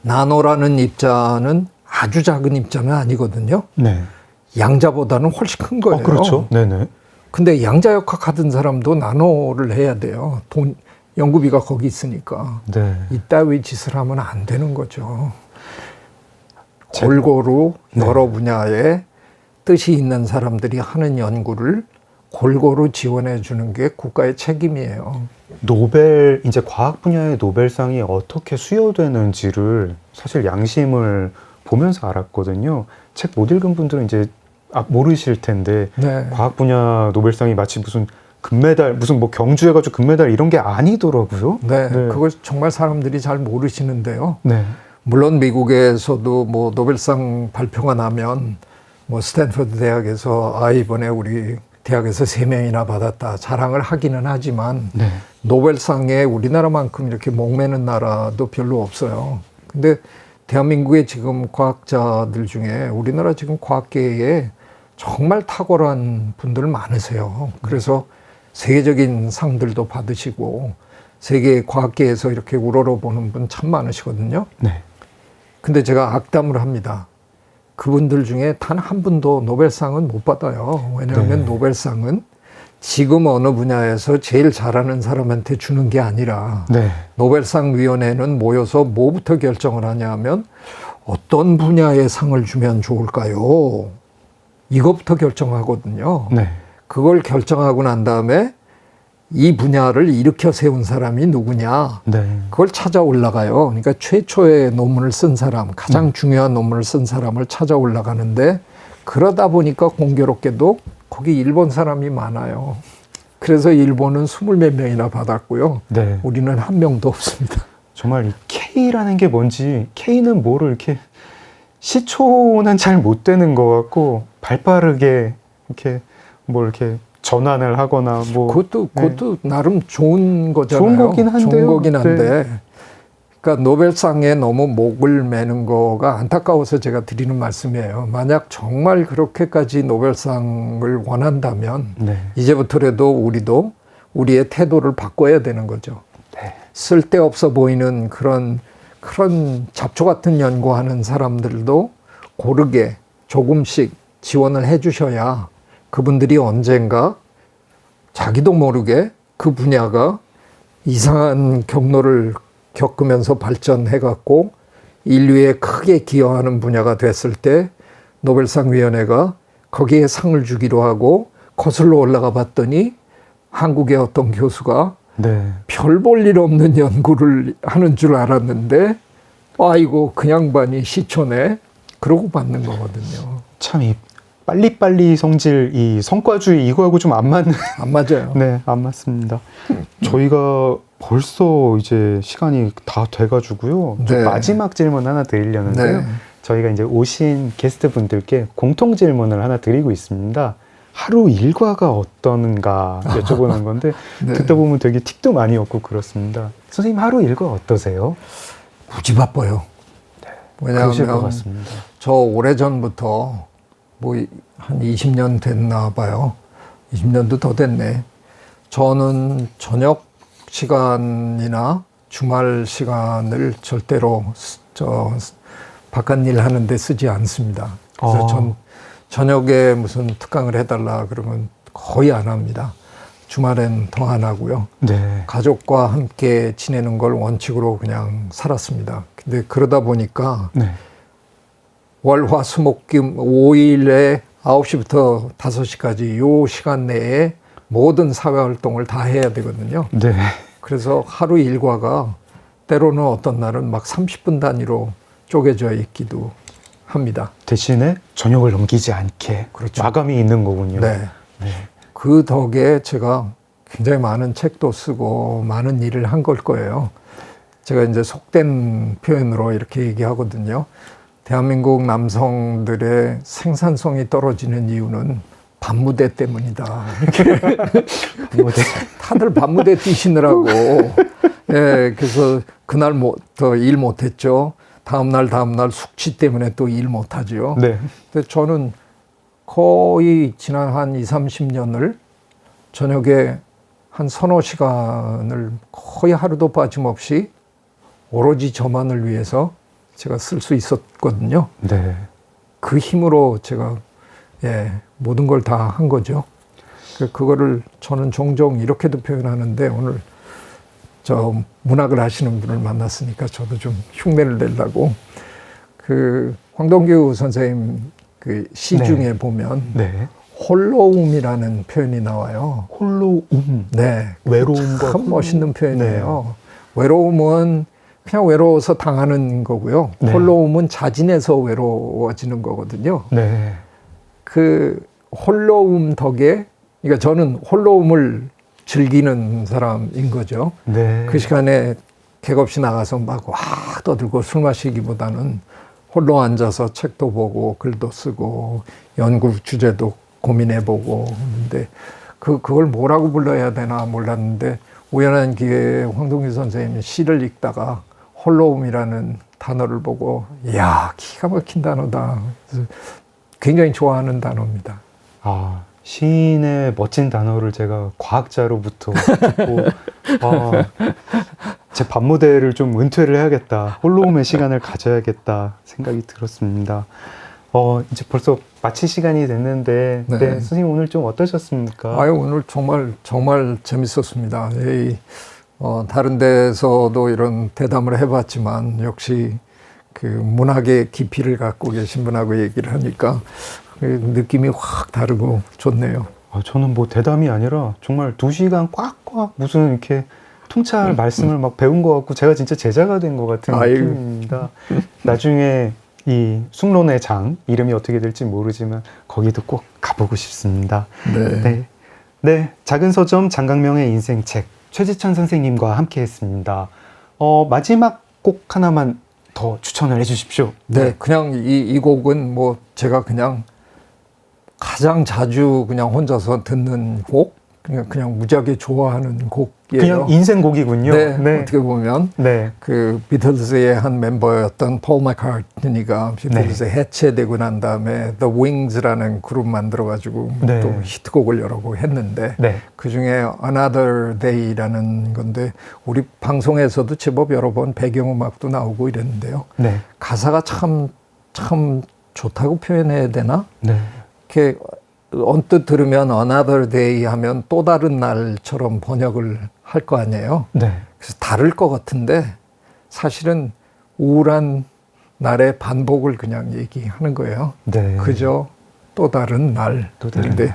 나노라는 입자는 아주 작은 입자는 아니거든요. 네. 양자보다는 훨씬 큰 거예요. 그렇죠. 네네. 근데 양자역학 하던 사람도 나노를 해야 돼요. 연구비가 거기 있으니까. 네. 이따위 짓을 하면 안 되는 거죠. 골고루 여러 분야에 뜻이 있는 사람들이 하는 연구를 골고루 지원해 주는 게 국가의 책임이에요. 이제 과학 분야의 노벨상이 어떻게 수여되는지를 사실 양심을 보면서 알았거든요. 책 못 읽은 분들은 이제 모르실 텐데 과학 분야 노벨상이 마치 무슨 금메달, 무슨 뭐 경주해가지고 금메달 이런 게 아니더라고요. 그걸 정말 사람들이 잘 모르시는데요. 네. 물론 미국에서도 뭐 노벨상 발표가 나면 뭐 스탠퍼드 대학에서 이번에 우리 대학에서 3명이나 받았다 자랑을 하기는 하지만 노벨상에 우리나라만큼 이렇게 목매는 나라도 별로 없어요. 근데 대한민국의 지금 과학자들 중에 우리나라 지금 과학계에 정말 탁월한 분들 많으세요. 그래서 세계적인 상들도 받으시고 세계 과학계에서 이렇게 우러러보는 분 참 많으시거든요. 근데 제가 악담을 합니다. 그분들 중에 단 한 분도 노벨상은 못 받아요. 왜냐하면 노벨상은 지금 어느 분야에서 제일 잘하는 사람한테 주는 게 아니라 노벨상 위원회는 모여서 뭐부터 결정을 하냐면 어떤 분야의 상을 주면 좋을까요? 이것부터 결정하거든요. 그걸 결정하고 난 다음에 이 분야를 일으켜 세운 사람이 누구냐 그걸 찾아 올라가요. 그러니까 최초의 논문을 쓴 사람, 가장 중요한 논문을 쓴 사람을 찾아 올라가는데 그러다 보니까 공교롭게도 거기 일본 사람이 많아요. 그래서 일본은 20몇 명이나 받았고요. 우리는 한 명도 없습니다. 정말 이 K라는 게 뭔지, K는 뭐를 이렇게 시초는 잘 못 되는 것 같고 발빠르게 이렇게 뭘 이렇게 전환을 하거나 뭐 그것도 나름 좋은 거잖아요. 좋은 거긴 한데요. 좋은 거긴 한데 그러니까 노벨상에 너무 목을 매는 거가 안타까워서 제가 드리는 말씀이에요. 만약 정말 그렇게까지 노벨상을 원한다면 네. 이제부터라도 우리도 우리의 태도를 바꿔야 되는 거죠. 네. 쓸데없어 보이는 그런 잡초 같은 연구하는 사람들도 고르게 조금씩 지원을 해 주셔야 그분들이 언젠가 자기도 모르게 그 분야가 이상한 경로를 겪으면서 발전해 갖고 인류에 크게 기여하는 분야가 됐을 때 노벨상 위원회가 거기에 상을 주기로 하고 거슬러 올라가 봤더니 한국의 어떤 교수가 네. 별 볼 일 없는 연구를 하는 줄 알았는데 아이고 그 양반이 시초네 그러고 받는 거거든요. 참 이 빨리빨리 성질 이 성과주의 이거하고 좀 안 맞는 안 맞아요. 네, 안 맞습니다. 저희가 벌써 이제 시간이 다 돼가지고요. 좀 네. 마지막 질문 하나 드리려는데요. 네. 저희가 이제 오신 게스트분들께 공통 질문을 하나 드리고 있습니다. 하루 일과가 어떤가 여쭤보는 건데 네. 듣다 보면 되게 틱도 많이 얻고 그렇습니다. 선생님 하루 일과 어떠세요? 무지 바빠요. 그러실 것 왜냐하면 같습니다. 저 오래전부터 뭐 한 20년 됐나 봐요. 20년도 더 됐네. 저는 저녁 시간이나 주말 시간을 절대로 바깥 일 하는데 쓰지 않습니다. 그래서 전 저녁에 무슨 특강을 해달라 그러면 거의 안 합니다. 주말엔 더 안 하고요. 네. 가족과 함께 지내는 걸 원칙으로 그냥 살았습니다. 근데 그러다 보니까 네. 월, 화, 수, 목, 금 5일에 9시부터 5시까지 요 시간 내에 모든 사회활동을 다 해야 되거든요. 네. 그래서 하루 일과가 때로는 어떤 날은 막 30분 단위로 쪼개져 있기도 합니다. 대신에 저녁을 넘기지 않게 그렇죠. 마감이 있는 거군요. 네. 네. 그 덕에 제가 굉장히 많은 책도 쓰고 많은 일을 한 걸 거예요. 제가 이제 속된 표현으로 이렇게 얘기하거든요. 대한민국 남성들의 생산성이 떨어지는 이유는 밤무대 때문이다. 무대. 다들 밤무대 뛰시느라고. 예, 그래서 그날 더 일 못했죠. 다음날 숙취 때문에 또 일 못하죠. 네. 근데 저는 거의 지난 한 20, 30년을 저녁에 한 서너 시간을 거의 하루도 빠짐없이 오로지 저만을 위해서 제가 쓸 수 있었거든요. 네. 그 힘으로 제가 모든 걸 다 한 거죠. 그거를 저는 종종 이렇게도 표현하는데 오늘 저 문학을 하시는 분을 만났으니까 저도 좀 흉내를 내려고 그 황동규 선생님 그 시 네. 중에 보면 네. 홀로움이라는 표현이 나와요. 홀로움. 네, 외로움과 참 멋있는 표현이에요. 네. 외로움은 그냥 외로워서 당하는 거고요. 네. 홀로움은 자진해서 외로워지는 거거든요. 네. 그 홀로움 덕에, 그러니까 저는 홀로움을 즐기는 사람인 거죠. 네. 그 시간에 객없이 나가서 막 와 떠들고 술 마시기보다는 홀로 앉아서 책도 보고 글도 쓰고 연구 주제도 고민해보고 근데 그걸 뭐라고 불러야 되나 몰랐는데 우연한 기회에 황동규 선생님이 시를 읽다가 홀로움이라는 단어를 보고 이야 기가 막힌 단어다. 그래서 굉장히 좋아하는 단어입니다. 아, 시인의 멋진 단어를 제가 과학자로부터 듣고 제 밤무대를 좀 은퇴를 해야겠다. 홀로움의 시간을 가져야겠다 생각이 들었습니다. 이제 벌써 마칠 시간이 됐는데 네. 네, 선생님 오늘 좀 어떠셨습니까? 아유 오늘 정말 재밌었습니다. 다른 데서도 이런 대담을 해봤지만 역시 그 문학의 깊이를 갖고 계신 분하고 얘기를 하니까 그 느낌이 확 다르고 좋네요. 저는 뭐 대담이 아니라 정말 2시간 꽉꽉 무슨 이렇게 통찰 말씀을 막 배운 것 같고 제가 진짜 제자가 된 것 같은 아유. 느낌입니다. 나중에 이 숭론의 장 이름이 어떻게 될지 모르지만 거기도 꼭 가보고 싶습니다. 네. 네. 네, 작은 서점 장강명의 인생책 최지천 선생님과 함께했습니다. 마지막 곡 하나만 더 추천을 해주십시오. 네, 그냥 이 곡은 뭐 제가 그냥 가장 자주 그냥 혼자서 듣는 곡. 그냥 무지하게 좋아하는 곡이에요. 그냥 인생곡이군요. 네, 어떻게 보면 네. 그 비틀즈의 한 멤버였던 폴 마카트니가 비틀즈 해체되고 난 다음에 The Wings라는 그룹 만들어가지고 네. 또 히트곡을 여러 곡 했는데 네. 그 중에 Another Day라는 건데 우리 방송에서도 제법 여러 번 배경음악도 나오고 이랬는데요. 네. 가사가 참 좋다고 표현해야 되나? 네. 이렇게 언뜻 들으면 Another Day 하면 또 다른 날처럼 번역을 할 거 아니에요. 네. 그래서 다를 것 같은데 사실은 우울한 날의 반복을 그냥 얘기하는 거예요. 네. 그저 또 다른 날. 또 다른 근데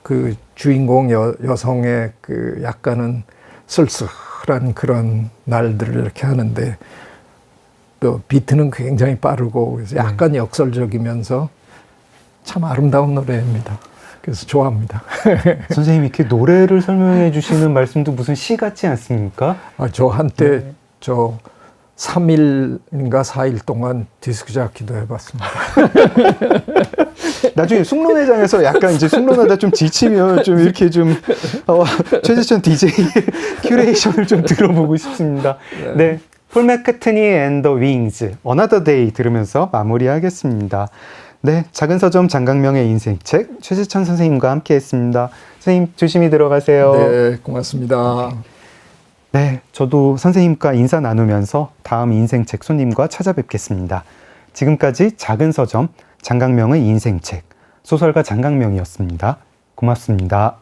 그 주인공 여성의 그 약간은 쓸쓸한 그런 날들을 이렇게 하는데 또 비트는 굉장히 빠르고 그래서 약간 역설적이면서 참 아름다운 노래입니다. 그래서 좋아합니다. 선생님이 이렇게 노래를 설명해 주시는 말씀도 무슨 시 같지 않습니까? 저 한때 저 3일인가 4일 동안 디스크 잡기도 해봤습니다. 나중에 숙론회장에서 약간 이제 숙론하다 좀 지치면 좀 이렇게 좀 최재천 DJ 큐레이션을 좀 들어보고 싶습니다. 네. 폴 맥카트니 앤 더 윙즈 Another Day 들으면서 마무리하겠습니다. 네, 작은 서점 장강명의 인생책 최재천 선생님과 함께했습니다. 선생님 조심히 들어가세요. 네, 고맙습니다. 네, 저도 선생님과 인사 나누면서 다음 인생책 손님과 찾아뵙겠습니다. 지금까지 작은 서점 장강명의 인생책 소설가 장강명이었습니다. 고맙습니다.